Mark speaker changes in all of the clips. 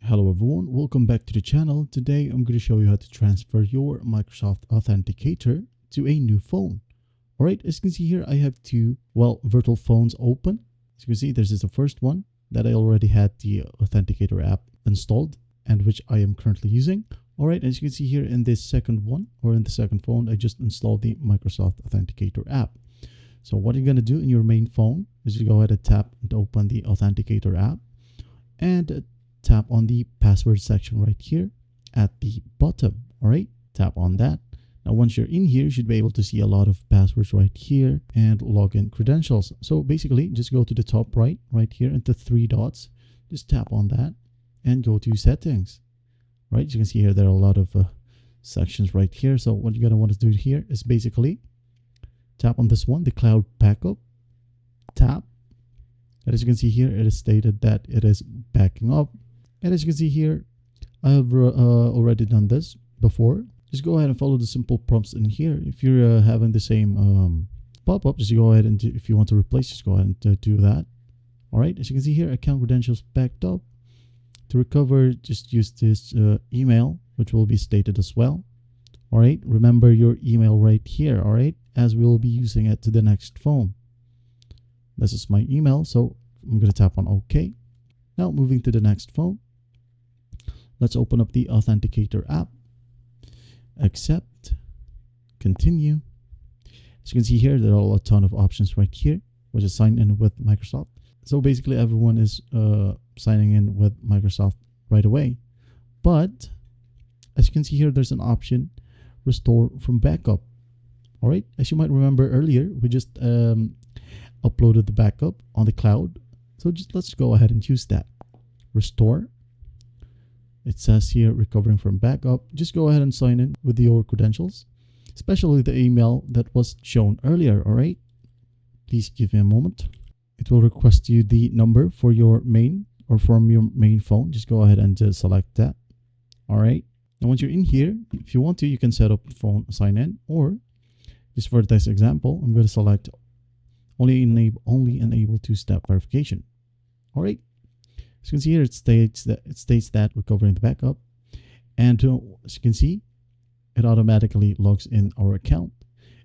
Speaker 1: Hello everyone, welcome back to the channel. Today I'm going to show you how to transfer your Microsoft Authenticator to a new phone. Alright, as you can see here, I have two, virtual phones open. As you can see, this is the first one that I already had the Authenticator app installed and which I am currently using. Alright, as you can see here in this second one, or in the second phone, I just installed the Microsoft Authenticator app. So what you're going to do in your main phone is you go ahead and tap and open the Authenticator app and tap on the password section right here at the bottom. All right, tap on that. Now, once you're in here, you should be able to see a lot of passwords right here and login credentials. So basically, just go to the top right here into three dots. Just tap on that and go to settings. Right, you can see here there are a lot of sections right here. So what you're going to want to do here is basically tap on this one, the cloud backup. Tap. And as you can see here, it is stated that it is backing up. And as you can see here, I have already done this before. Just go ahead and follow the simple prompts in here. If you're having the same pop-up, just go ahead and if you want to replace, just go ahead and do that. All right, as you can see here, account credentials backed up. To recover, just use this email, which will be stated as well. All right, remember your email right here, all right, as we will be using it to the next phone. This is my email, so I'm going to tap on OK. Now, moving to the next phone. Let's open up the Authenticator app. Accept. Continue. As you can see here, there are a ton of options right here, which is sign in with Microsoft. So basically, everyone is signing in with Microsoft right away. But as you can see here, there's an option, restore from backup. All right. As you might remember earlier, we just uploaded the backup on the cloud. So let's go ahead and use that. Restore. It says here, recovering from backup. Just go ahead and sign in with your credentials, especially the email that was shown earlier. All right. Please give me a moment. It will request you the number for your main or from your main phone. Just go ahead and select that. All right. And once you're in here, if you want to, you can set up phone sign in, or just for this example, I'm going to select only enable two-step verification. All right. As you can see here, it states that recovering the backup, and as you can see, it automatically logs in our account.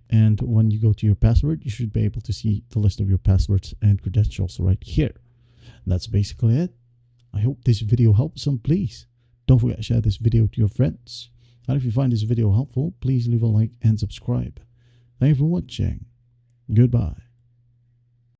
Speaker 1: And when you go to your password, you should be able to see the list of your passwords and credentials right here. And that's basically it. I hope this video helps, and please don't forget to share this video to your friends. And if you find this video helpful, please leave a like and subscribe. Thank you for watching. Goodbye.